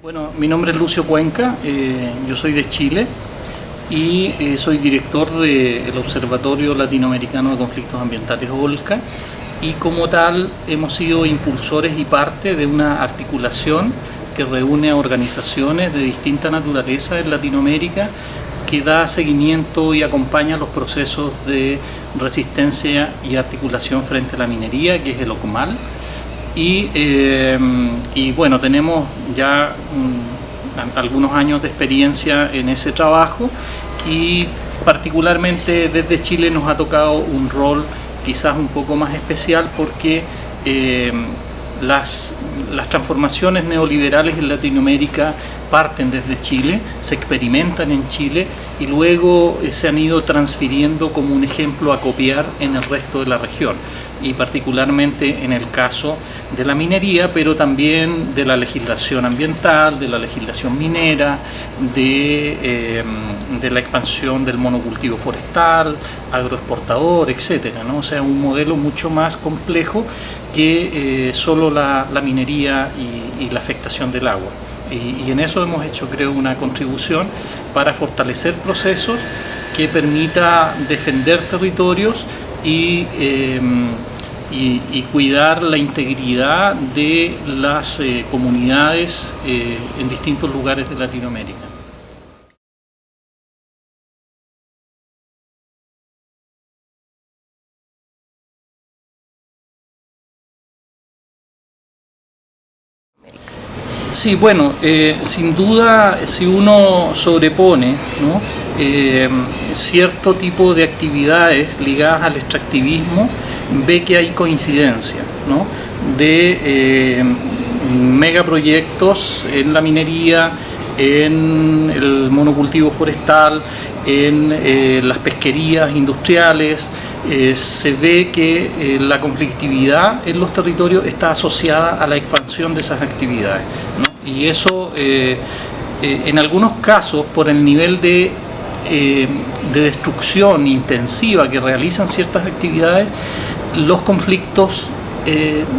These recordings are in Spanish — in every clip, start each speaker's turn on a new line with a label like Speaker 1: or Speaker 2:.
Speaker 1: Bueno, mi nombre es Lucio Cuenca, yo soy de Chile y soy director del Observatorio Latinoamericano de Conflictos Ambientales OLCA, y como tal hemos sido impulsores y parte de una articulación que reúne a organizaciones de distinta naturaleza en Latinoamérica, que da seguimiento y acompaña los procesos de resistencia y articulación frente a la minería, que es el OCMAL. Y bueno, tenemos ya algunos años de experiencia en ese trabajo, y particularmente desde Chile nos ha tocado un rol quizás un poco más especial, porque las transformaciones neoliberales en Latinoamérica parten desde Chile, se experimentan en Chile y luego se han ido transfiriendo como un ejemplo a copiar en el resto de la región, y particularmente en el caso de la minería, pero también de la legislación ambiental, de la legislación minera, de la expansión del monocultivo forestal, agroexportador, etcétera, ¿no? O sea, un modelo mucho más complejo que solo la minería y la afectación del agua. Y en eso hemos hecho, creo, una contribución para fortalecer procesos que permita defender territorios y cuidar la integridad de las comunidades en distintos lugares de Latinoamérica. Sí, bueno, sin duda, si uno sobrepone, ¿no?, cierto tipo de actividades ligadas al extractivismo, ve que hay coincidencia, ¿no?, de megaproyectos en la minería, en el monocultivo forestal, en las pesquerías industriales. Se ve que la conflictividad en los territorios está asociada a la expansión de esas actividades, ¿no? Y eso, en algunos casos, por el nivel de destrucción intensiva que realizan ciertas actividades, los conflictos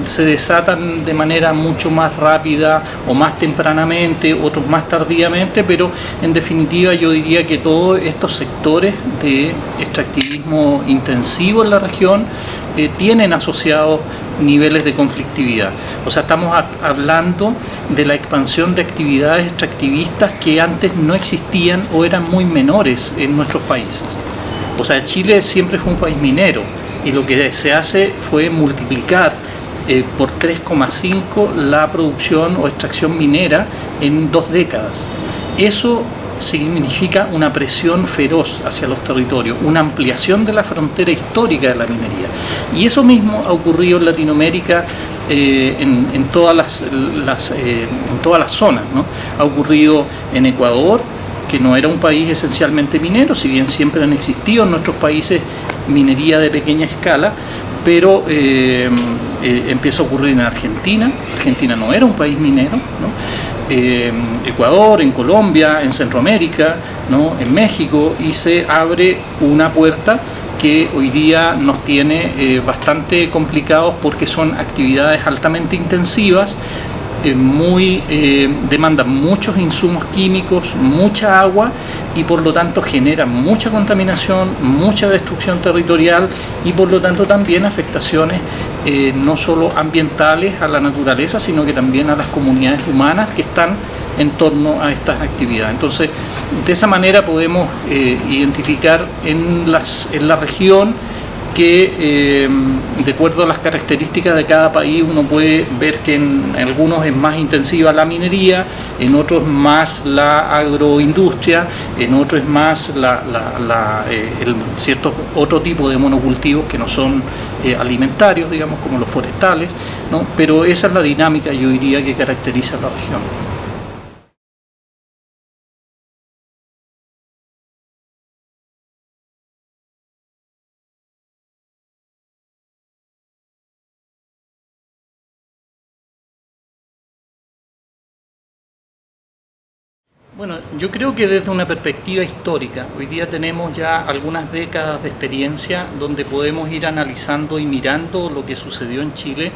Speaker 1: se desatan de manera mucho más rápida o más tempranamente, otros más tardíamente, pero en definitiva yo diría que todos estos sectores de extractivismo intensivo en la región tienen asociados niveles de conflictividad. O sea, estamos hablando de la expansión de actividades extractivistas que antes no existían o eran muy menores en nuestros países. O sea, Chile siempre fue un país minero, y lo que se hace fue multiplicar por 3,5 la producción o extracción minera en 2 décadas. Eso significa una presión feroz hacia los territorios, una ampliación de la frontera histórica de la minería. Y eso mismo ha ocurrido en Latinoamérica, en todas las zonas, ¿no? Ha ocurrido en Ecuador, que no era un país esencialmente minero, si bien siempre han existido en nuestros países minería de pequeña escala, pero empieza a ocurrir en Argentina. Argentina no era un país minero, ¿no? Ecuador, en Colombia, en Centroamérica, ¿no?, en México, y se abre una puerta que hoy día nos tiene bastante complicados, porque son actividades altamente intensivas, demandan muchos insumos químicos, mucha agua, y por lo tanto generan mucha contaminación, mucha destrucción territorial, y por lo tanto también afectaciones no solo ambientales a la naturaleza, sino que también a las comunidades humanas que están en torno a estas actividades. Entonces, de esa manera podemos identificar en la región que, de acuerdo a las características de cada país, uno puede ver que en algunos es más intensiva la minería, en otros más la agroindustria, en otros es más cierto otro tipo de monocultivos que no son alimentarios, digamos, como los forestales, ¿no? Pero esa es la dinámica, yo diría, que caracteriza a la región. Bueno, yo creo que desde una perspectiva histórica, hoy día tenemos ya algunas décadas de experiencia donde podemos ir analizando y mirando lo que sucedió en Chile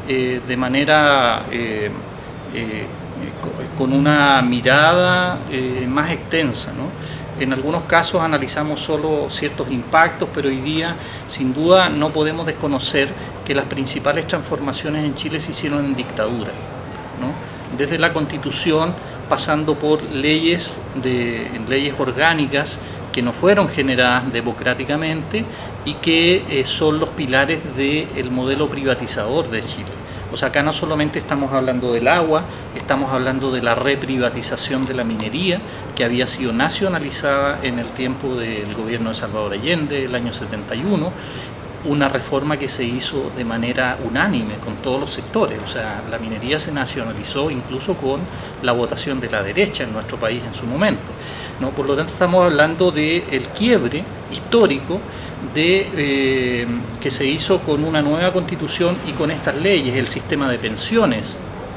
Speaker 1: de manera con una mirada más extensa, ¿no? En algunos casos analizamos solo ciertos impactos, pero hoy día sin duda no podemos desconocer que las principales transformaciones en Chile se hicieron en dictadura, ¿no? Desde la Constitución, pasando por leyes orgánicas que no fueron generadas democráticamente y que son los pilares del modelo privatizador de Chile. O sea, acá no solamente estamos hablando del agua, estamos hablando de la reprivatización de la minería, que había sido nacionalizada en el tiempo del gobierno de Salvador Allende, el año 71, una reforma que se hizo de manera unánime con todos los sectores. O sea, la minería se nacionalizó incluso con la votación de la derecha en nuestro país en su momento, ¿no? Por lo tanto, estamos hablando del quiebre histórico que se hizo con una nueva constitución y con estas leyes. El sistema de pensiones,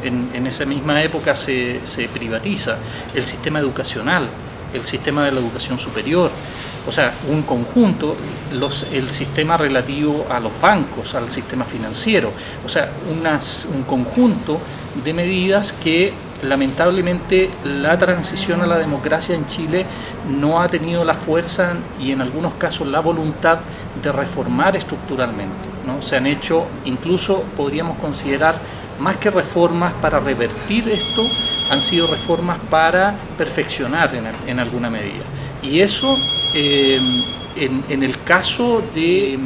Speaker 1: en esa misma época se privatiza, el sistema educacional, el sistema de la educación superior, o sea, un conjunto, el sistema relativo a los bancos, al sistema financiero, o sea, un conjunto de medidas que lamentablemente la transición a la democracia en Chile no ha tenido la fuerza y en algunos casos la voluntad de reformar estructuralmente, ¿no? Se han hecho, incluso podríamos considerar, más que reformas para revertir esto, han sido reformas para perfeccionar en alguna medida. Y eso, en el caso de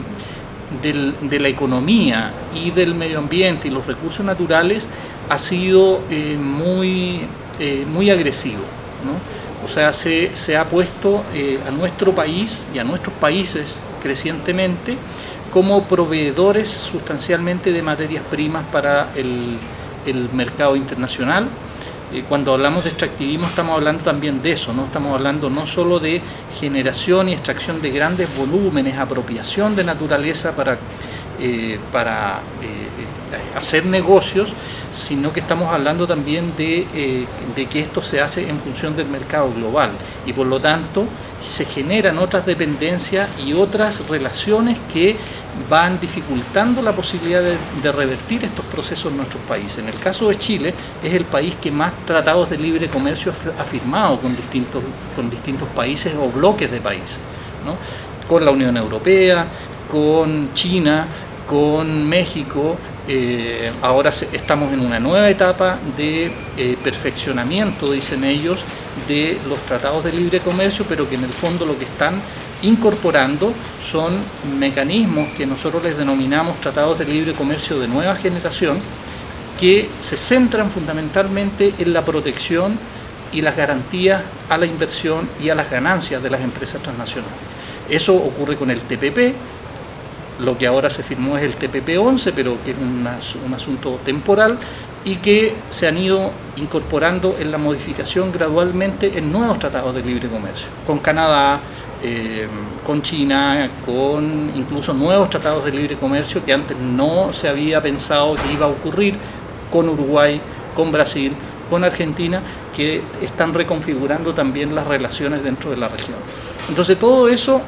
Speaker 1: la economía y del medio ambiente y los recursos naturales, ha sido muy agresivo, ¿no? O sea, se ha puesto a nuestro país y a nuestros países crecientemente como proveedores sustancialmente de materias primas para el mercado internacional. Cuando hablamos de extractivismo estamos hablando también de eso, ¿no? Estamos hablando no solo de generación y extracción de grandes volúmenes, apropiación de naturaleza para hacer negocios, sino que estamos hablando también de que esto se hace en función del mercado global y por lo tanto se generan otras dependencias y otras relaciones que van dificultando la posibilidad de revertir estos procesos en nuestros países. En el caso de Chile, es el país que más tratados de libre comercio ha firmado con distintos países o bloques de países, ¿no? Con la Unión Europea, con China, con México. Ahora estamos en una nueva etapa de perfeccionamiento, dicen ellos, de los tratados de libre comercio, pero que en el fondo lo que están incorporando son mecanismos que nosotros les denominamos tratados de libre comercio de nueva generación, que se centran fundamentalmente en la protección y las garantías a la inversión y a las ganancias de las empresas transnacionales. Eso ocurre con el TPP. Lo que ahora se firmó es el TPP-11, pero que es un asunto temporal y que se han ido incorporando en la modificación gradualmente en nuevos tratados de libre comercio, con Canadá, con China, con incluso nuevos tratados de libre comercio que antes no se había pensado que iba a ocurrir, con Uruguay, con Brasil, con Argentina, que están reconfigurando también las relaciones dentro de la región. Entonces todo eso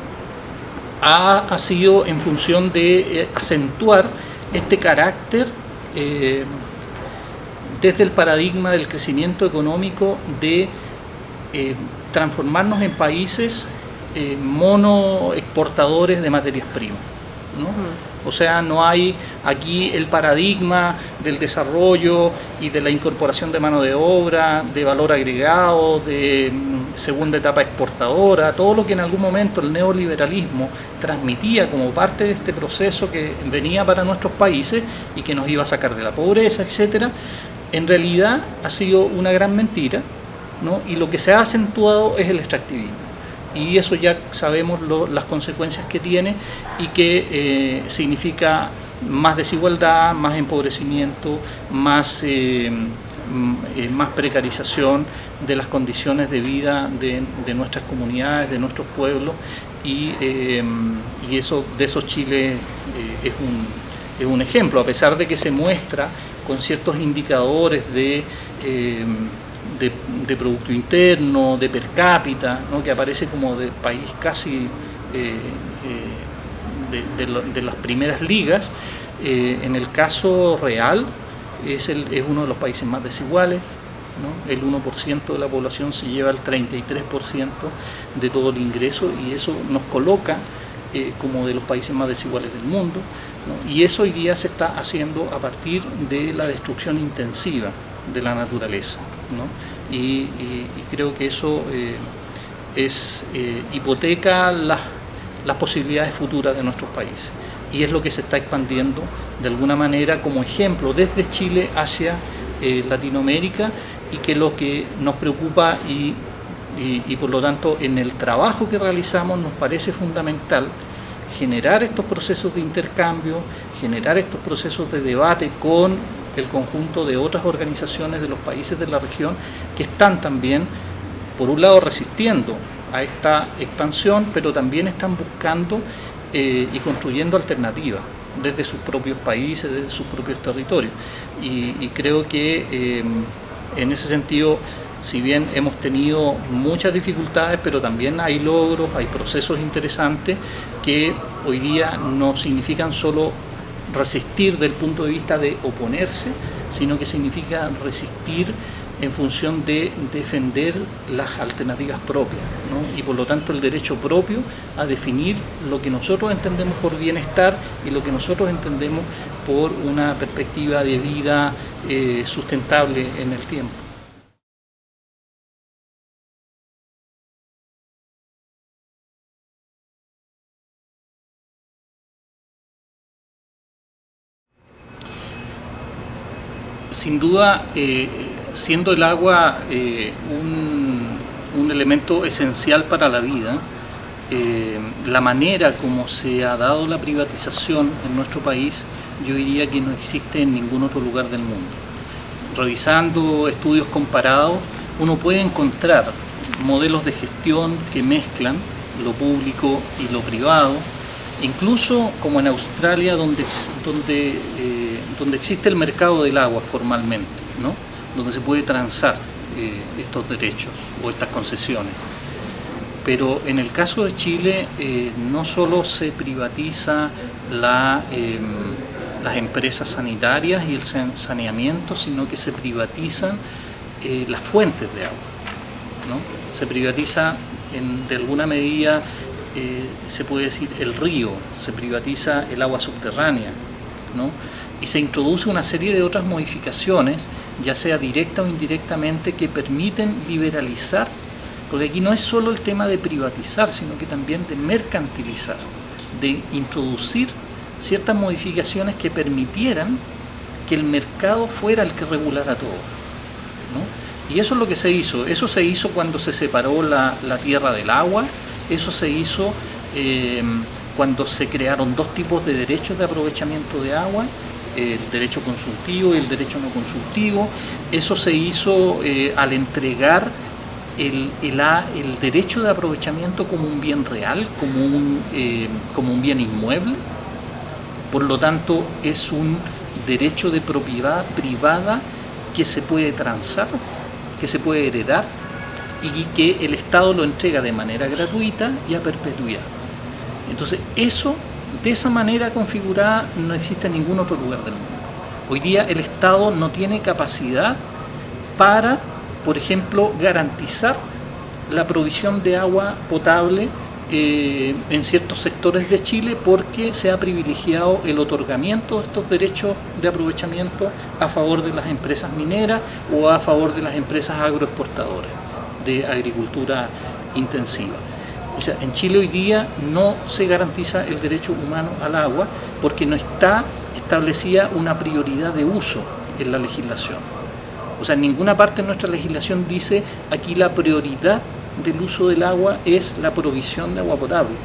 Speaker 1: ha sido en función de acentuar este carácter desde el paradigma del crecimiento económico de transformarnos en países monoexportadores de materias primas, ¿no? O sea, no hay aquí el paradigma del desarrollo y de la incorporación de mano de obra, de valor agregado, de segunda etapa exportadora, todo lo que en algún momento el neoliberalismo transmitía como parte de este proceso que venía para nuestros países y que nos iba a sacar de la pobreza, etcétera. En realidad ha sido una gran mentira, ¿no? Y lo que se ha acentuado es el extractivismo. Y eso ya sabemos las consecuencias que tiene y que significa más desigualdad, más empobrecimiento, más precarización de las condiciones de vida de nuestras comunidades, de nuestros pueblos, y de esos Chile es un ejemplo, a pesar de que se muestra con ciertos indicadores de Producto Interno, de per cápita, ¿no? Que aparece como de país casi de las primeras ligas. En el caso real es uno de los países más desiguales, ¿no? El 1% de la población se lleva el 33% de todo el ingreso, y eso nos coloca como de los países más desiguales del mundo, ¿no? Y eso hoy día se está haciendo a partir de la destrucción intensiva de la naturaleza, ¿no? Y creo que eso hipoteca las posibilidades futuras de nuestros países, y es lo que se está expandiendo de alguna manera como ejemplo desde Chile hacia Latinoamérica, y que lo que nos preocupa y por lo tanto en el trabajo que realizamos nos parece fundamental generar estos procesos de intercambio, generar estos procesos de debate con el conjunto de otras organizaciones de los países de la región que están también, por un lado, resistiendo a esta expansión, pero también están buscando y construyendo alternativas desde sus propios países, desde sus propios territorios. Y creo que en ese sentido, si bien hemos tenido muchas dificultades, pero también hay logros, hay procesos interesantes que hoy día no significan solo resistir desde el punto de vista de oponerse, sino que significa resistir en función de defender las alternativas propias, ¿no? Y por lo tanto el derecho propio a definir lo que nosotros entendemos por bienestar y lo que nosotros entendemos por una perspectiva de vida sustentable en el tiempo. Sin duda, siendo el agua un elemento esencial para la vida, la manera como se ha dado la privatización en nuestro país, yo diría que no existe en ningún otro lugar del mundo. Revisando estudios comparados, uno puede encontrar modelos de gestión que mezclan lo público y lo privado, incluso como en Australia, donde existe el mercado del agua formalmente, ¿no? Donde se puede transar estos derechos o estas concesiones. Pero en el caso de Chile no solo se privatiza las empresas sanitarias y el saneamiento, sino que se privatizan las fuentes de agua, ¿no? Se privatiza de alguna medida, se puede decir, el río, se privatiza el agua subterránea, ¿no? Y se introduce una serie de otras modificaciones, ya sea directa o indirectamente, que permiten liberalizar, porque aquí no es solo el tema de privatizar, sino que también de mercantilizar, de introducir ciertas modificaciones que permitieran que el mercado fuera el que regulara todo, ¿no? Y eso es lo que se hizo. Eso se hizo cuando se separó la tierra del agua. Eso se hizo cuando se crearon dos tipos de derechos de aprovechamiento de agua, el derecho consultivo y el derecho no consultivo. Eso se hizo al entregar el derecho de aprovechamiento como un bien real, como un bien inmueble. Por lo tanto, es un derecho de propiedad privada que se puede transar, que se puede heredar, y que el Estado lo entrega de manera gratuita y a perpetuidad. Entonces, eso, de esa manera configurada, no existe en ningún otro lugar del mundo. Hoy día el Estado no tiene capacidad para, por ejemplo, garantizar la provisión de agua potable en ciertos sectores de Chile, porque se ha privilegiado el otorgamiento de estos derechos de aprovechamiento a favor de las empresas mineras o a favor de las empresas agroexportadoras de agricultura intensiva. O sea, en Chile hoy día no se garantiza el derecho humano al agua porque no está establecida una prioridad de uso en la legislación. O sea, en ninguna parte de nuestra legislación dice aquí la prioridad del uso del agua es la provisión de agua potable,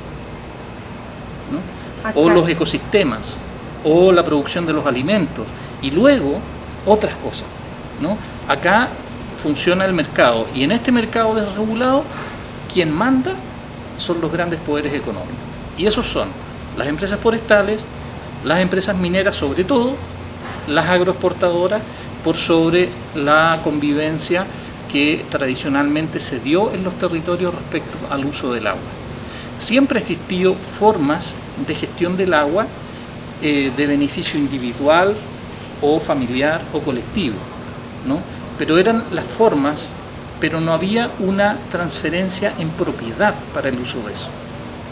Speaker 1: ¿no? O los ecosistemas, o la producción de los alimentos, y luego otras cosas, ¿no? Acá funciona el mercado, y en este mercado desregulado, quien manda son los grandes poderes económicos. Y esos son las empresas forestales, las empresas mineras sobre todo, las agroexportadoras, por sobre la convivencia que tradicionalmente se dio en los territorios respecto al uso del agua. Siempre ha existido formas de gestión del agua de beneficio individual o familiar o colectivo, ¿no? pero eran las formas, pero no había una transferencia en propiedad para el uso de eso,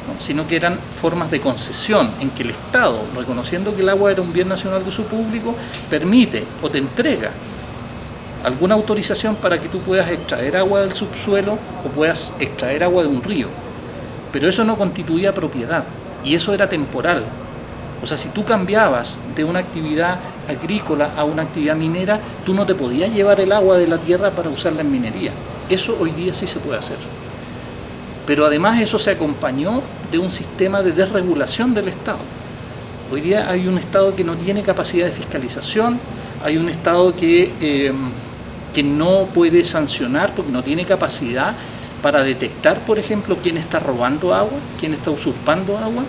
Speaker 1: ¿no? Sino que eran formas de concesión en que el Estado, reconociendo que el agua era un bien nacional de uso público, permite o te entrega alguna autorización para que tú puedas extraer agua del subsuelo o puedas extraer agua de un río, pero eso no constituía propiedad y eso era temporal. O sea, si tú cambiabas de una actividad agrícola a una actividad minera, tú no te podías llevar el agua de la tierra para usarla en minería. Eso hoy día sí se puede hacer. Pero además eso se acompañó de un sistema de desregulación del Estado. Hoy día hay un Estado que no tiene capacidad de fiscalización, hay un Estado que no puede sancionar porque no tiene capacidad para detectar, por ejemplo, quién está robando agua, quién está usurpando agua,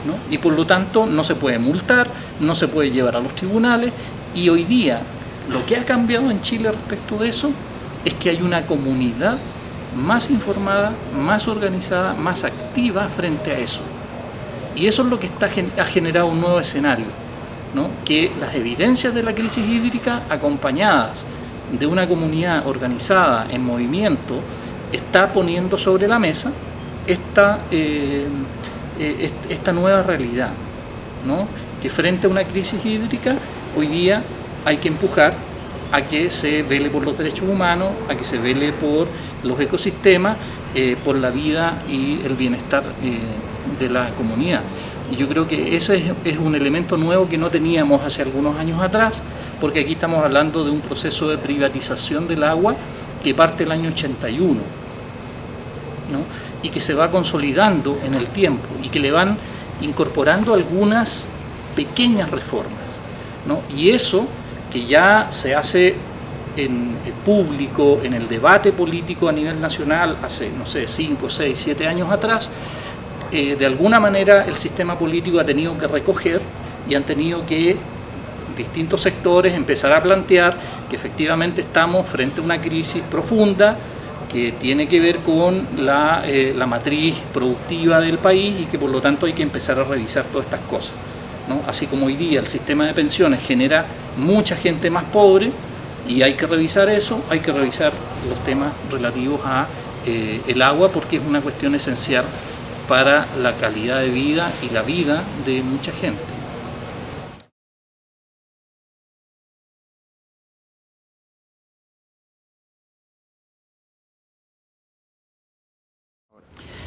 Speaker 1: ¿no? Y por lo tanto no se puede multar, no se puede llevar a los tribunales, y hoy día lo que ha cambiado en Chile respecto de eso es que hay una comunidad más informada, más organizada, más activa frente a eso. Y eso es lo que ha generado un nuevo escenario, ¿no? Que las evidencias de la crisis hídrica, acompañadas de una comunidad organizada en movimiento, está poniendo sobre la mesa esta nueva realidad, ¿no? Que frente a una crisis hídrica hoy día hay que empujar a que se vele por los derechos humanos, a que se vele por los ecosistemas, por la vida y el bienestar de la comunidad. Y yo creo que ese es un elemento nuevo que no teníamos hace algunos años atrás, porque aquí estamos hablando de un proceso de privatización del agua que parte del año 81, ¿no? Y que se va consolidando en el tiempo y que le van incorporando algunas pequeñas reformas, ¿no? Y eso que ya se hace en público, en el debate político a nivel nacional hace, no sé, 5, 6, 7 años atrás, de alguna manera el sistema político ha tenido que recoger y han tenido que distintos sectores empezar a plantear que efectivamente estamos frente a una crisis profunda que tiene que ver con la matriz productiva del país y que por lo tanto hay que empezar a revisar todas estas cosas, ¿no? Así como hoy día el sistema de pensiones genera mucha gente más pobre y hay que revisar eso, hay que revisar los temas relativos a el agua, porque es una cuestión esencial para la calidad de vida y la vida de mucha gente.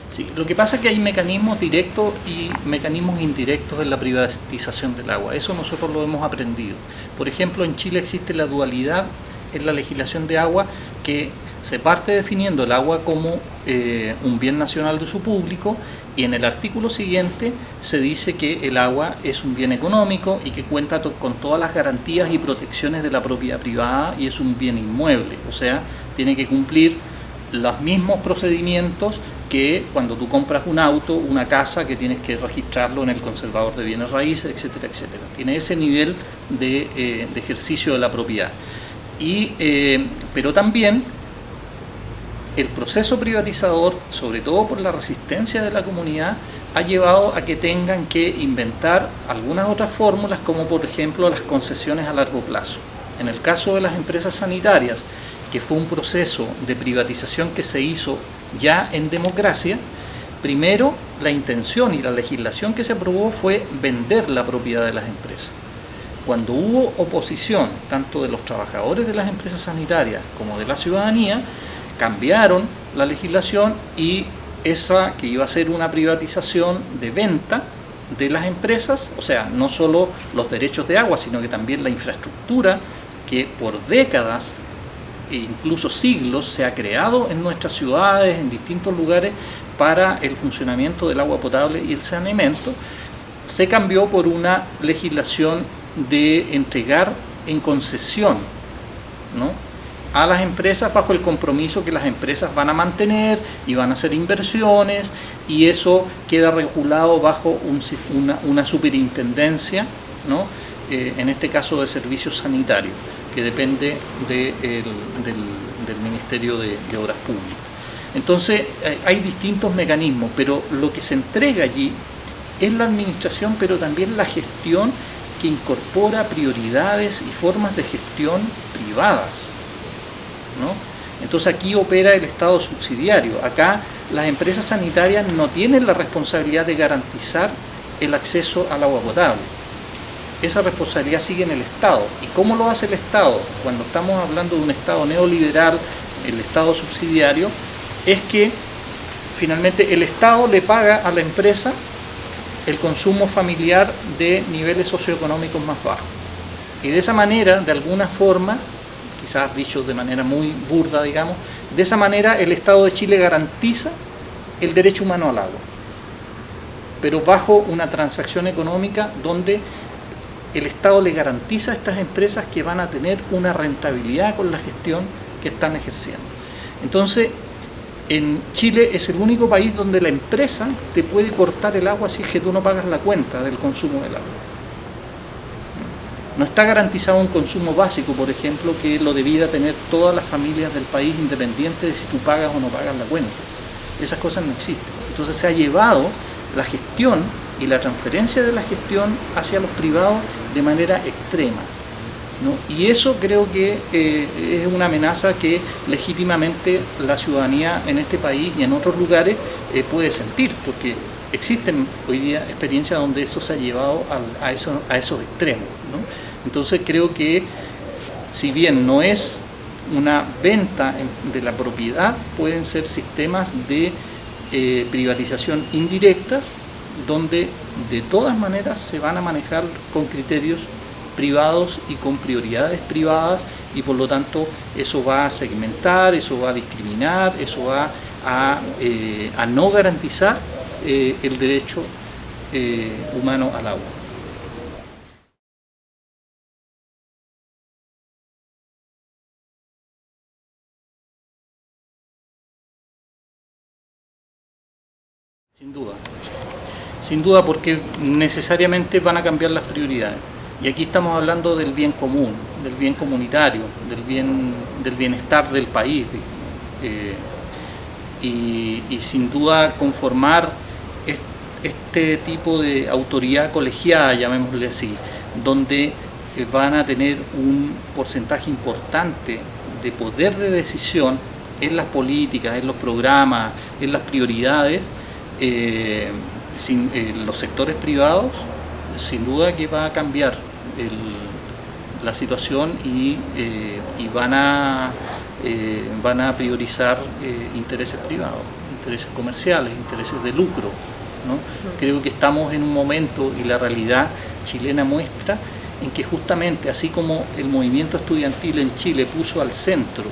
Speaker 1: Sí, lo que pasa es que hay mecanismos directos y mecanismos indirectos en la privatización del agua. Eso nosotros lo hemos aprendido. Por ejemplo, en Chile existe la dualidad en la legislación de agua, que se parte definiendo el agua como un bien nacional de uso público, y en el artículo siguiente se dice que el agua es un bien económico y que cuenta con todas las garantías y protecciones de la propiedad privada y es un bien inmueble, o sea, tiene que cumplir los mismos procedimientos que cuando tú compras un auto, una casa, que tienes que registrarlo en el conservador de bienes raíces, etcétera, etcétera. Tiene ese nivel de ejercicio de la propiedad. Pero también el proceso privatizador, sobre todo por la resistencia de la comunidad, ha llevado a que tengan que inventar algunas otras fórmulas, como por ejemplo las concesiones a largo plazo. En el caso de las empresas sanitarias, que fue un proceso de privatización que se hizo ya en democracia, primero la intención y la legislación que se aprobó fue vender la propiedad de las empresas. Cuando hubo oposición, tanto de los trabajadores de las empresas sanitarias como de la ciudadanía, cambiaron la legislación y esa que iba a ser una privatización de venta de las empresas, o sea, no solo los derechos de agua, sino que también la infraestructura que por décadas e incluso siglos se ha creado en nuestras ciudades, en distintos lugares, para el funcionamiento del agua potable y el saneamiento, se cambió por una legislación de entregar en concesión, ¿no?, a las empresas, bajo el compromiso que las empresas van a mantener y van a hacer inversiones, y eso queda regulado bajo una superintendencia, ¿no?, en este caso de servicios sanitarios, que depende del Ministerio de Obras Públicas. Entonces hay distintos mecanismos, pero lo que se entrega allí es la administración, pero también la gestión, que incorpora prioridades y formas de gestión privadas, ¿no? Entonces aquí opera el Estado subsidiario. Acá las empresas sanitarias no tienen la responsabilidad de garantizar el acceso al agua potable. Esa responsabilidad sigue en el Estado. ¿Y cómo lo hace el Estado? Cuando estamos hablando de un Estado neoliberal, el Estado subsidiario, es que finalmente el Estado le paga a la empresa el consumo familiar de niveles socioeconómicos más bajos. Y de esa manera, de alguna forma, quizás dicho de manera muy burda, digamos, de esa manera el Estado de Chile garantiza el derecho humano al agua, pero bajo una transacción económica donde el Estado le garantiza a estas empresas que van a tener una rentabilidad con la gestión que están ejerciendo. Entonces, en Chile es el único país donde la empresa te puede cortar el agua si es que tú no pagas la cuenta del consumo del agua. No está garantizado un consumo básico, por ejemplo, que lo debiera tener todas las familias del país, independiente de si tú pagas o no pagas la cuenta. Esas cosas no existen. Entonces se ha llevado la gestión y la transferencia de la gestión hacia los privados de manera extrema, ¿no? Y eso creo que es una amenaza que legítimamente la ciudadanía en este país y en otros lugares puede sentir, porque existen hoy día experiencias donde eso se ha llevado a esos extremos, ¿no? Entonces creo que si bien no es una venta de la propiedad, pueden ser sistemas de privatización indirectas, donde de todas maneras se van a manejar con criterios privados y con prioridades privadas, y por lo tanto eso va a segmentar, eso va a discriminar, eso va a no garantizar el derecho humano al agua. Sin duda porque necesariamente van a cambiar las prioridades. Y aquí estamos hablando del bien común, del bien comunitario, del bienestar del país. Y sin duda conformar este tipo de autoridad colegiada, llamémosle así, donde van a tener un porcentaje importante de poder de decisión en las políticas, en los programas, en las prioridades, los sectores privados, sin duda que va a cambiar la situación y van a priorizar intereses privados, intereses comerciales, intereses de lucro, ¿no? Creo que estamos en un momento, y la realidad chilena muestra, en que justamente así como el movimiento estudiantil en Chile puso al centro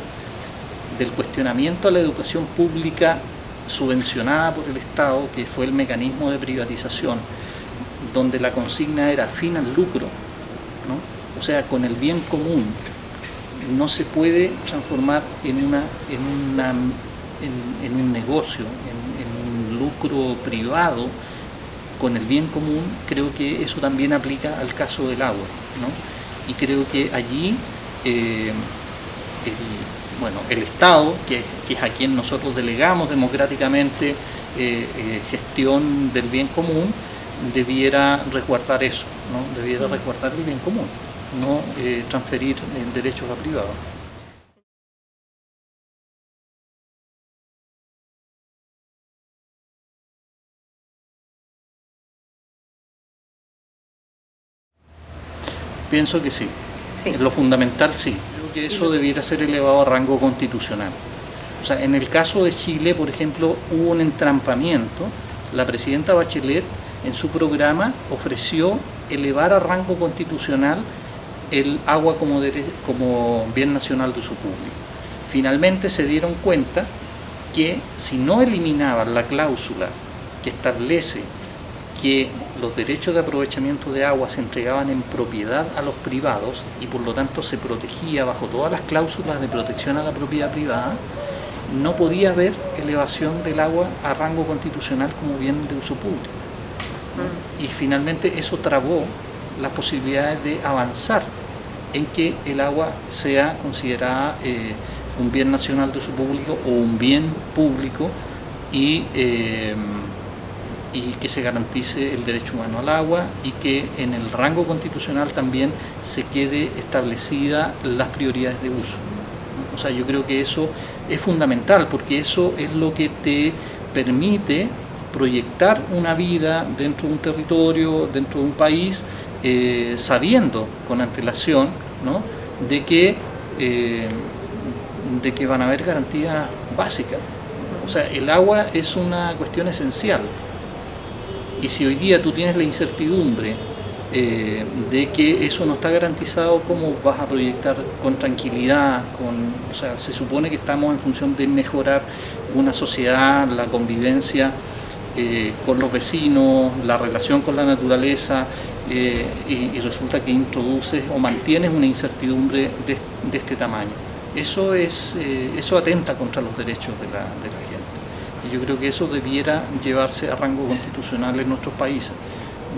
Speaker 1: del cuestionamiento a la educación pública subvencionada por el Estado, que fue el mecanismo de privatización, donde la consigna era fin al lucro, ¿no? O sea, con el bien común no se puede transformar en un negocio, en un lucro privado. Con el bien común, creo que eso también aplica al caso del agua, ¿no? Y creo que allí el Estado, que es a quien nosotros delegamos democráticamente gestión del bien común, debiera resguardar eso, ¿no? Debiera resguardar el bien común, no transferir derechos a privados. Pienso que sí. Lo fundamental sí. Creo que eso debiera ser elevado a rango constitucional. O sea, en el caso de Chile, por ejemplo, hubo un entrampamiento. La presidenta Bachelet en su programa ofreció elevar a rango constitucional el agua como bien nacional de uso público. Finalmente se dieron cuenta que si no eliminaban la cláusula que establece que los derechos de aprovechamiento de agua se entregaban en propiedad a los privados y por lo tanto se protegía bajo todas las cláusulas de protección a la propiedad privada, no podía haber elevación del agua a rango constitucional como bien de uso público. Y finalmente eso trabó las posibilidades de avanzar en que el agua sea considerada un bien nacional de uso público o un bien público y que se garantice el derecho humano al agua y que en el rango constitucional también se quede establecida las prioridades de uso. O sea, yo creo que eso es fundamental, porque eso es lo que te permite proyectar una vida dentro de un territorio, dentro de un país, sabiendo con antelación, ¿no?, de que van a haber garantías básicas. O sea, el agua es una cuestión esencial. Y si hoy día tú tienes la incertidumbre de que eso no está garantizado, ¿cómo vas a proyectar con tranquilidad? O sea, se supone que estamos en función de mejorar una sociedad, la convivencia con los vecinos, la relación con la naturaleza, y resulta que introduces o mantienes una incertidumbre de este tamaño. Eso atenta contra los derechos de la gente. Y yo creo que eso debiera llevarse a rango constitucional en nuestros países,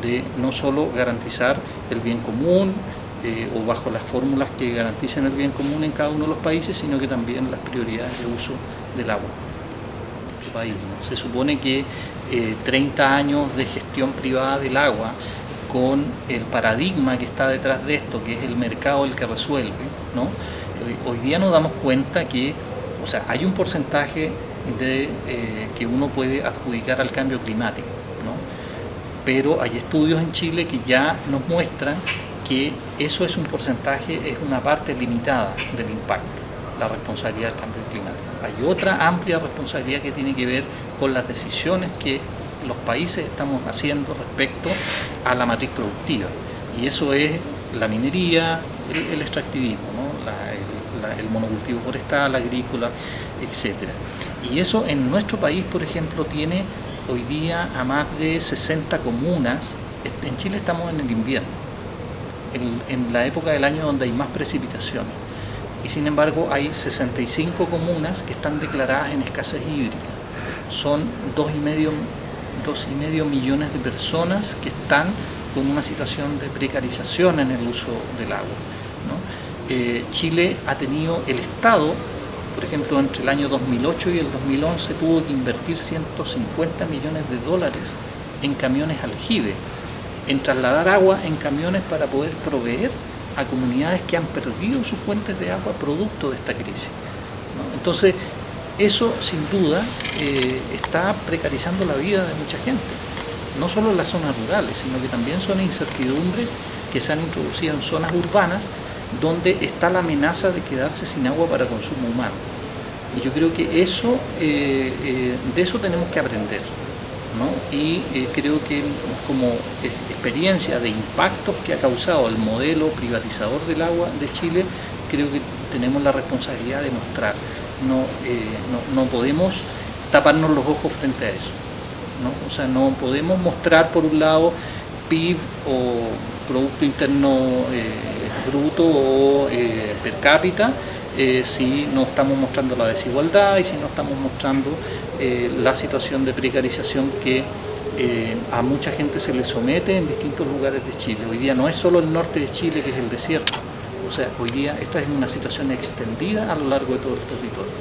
Speaker 1: de no solo garantizar el bien común o bajo las fórmulas que garanticen el bien común en cada uno de los países, sino que también las prioridades de uso del agua en nuestro país, ¿no? Se supone que 30 años de gestión privada del agua, con el paradigma que está detrás de esto, que es el mercado el que resuelve, ¿no? Hoy día nos damos cuenta que, o sea, hay un porcentaje que uno puede adjudicar al cambio climático, ¿no? Pero hay estudios en Chile que ya nos muestran que eso es un porcentaje, es una parte limitada del impacto, la responsabilidad del cambio climático. Hay otra amplia responsabilidad que tiene que ver con las decisiones que los países estamos haciendo respecto a la matriz productiva, y eso es la minería, el extractivismo, ¿no?, el monocultivo forestal, agrícola, etcétera. Y eso en nuestro país, por ejemplo, tiene hoy día a más de 60 comunas. En Chile estamos en el invierno, en la época del año donde hay más precipitaciones, y sin embargo hay 65 comunas que están declaradas en escasez hídrica. Son 2,5 millones de personas que están con una situación de precarización en el uso del agua, ¿no? Chile ha tenido, el Estado, por ejemplo, entre el año 2008 y el 2011 tuvo que invertir 150 millones de dólares en camiones aljibe, en trasladar agua en camiones para poder proveer a comunidades que han perdido sus fuentes de agua producto de esta crisis, ¿no? Entonces, eso sin duda está precarizando la vida de mucha gente, no solo en las zonas rurales, sino que también son incertidumbres que se han introducido en zonas urbanas donde está la amenaza de quedarse sin agua para consumo humano. Y yo creo que eso, de eso tenemos que aprender, ¿no? Y creo que como experiencia de impactos que ha causado el modelo privatizador del agua de Chile, creo que tenemos la responsabilidad de mostrar. No podemos taparnos los ojos frente a eso, ¿no? O sea, no podemos mostrar por un lado PIB o Producto Interno Bruto o per cápita si no estamos mostrando la desigualdad y si no estamos mostrando la situación de precarización que a mucha gente se le somete en distintos lugares de Chile. Hoy día no es solo el norte de Chile, que es el desierto. O sea, hoy día esta es una situación extendida a lo largo de todo el territorio.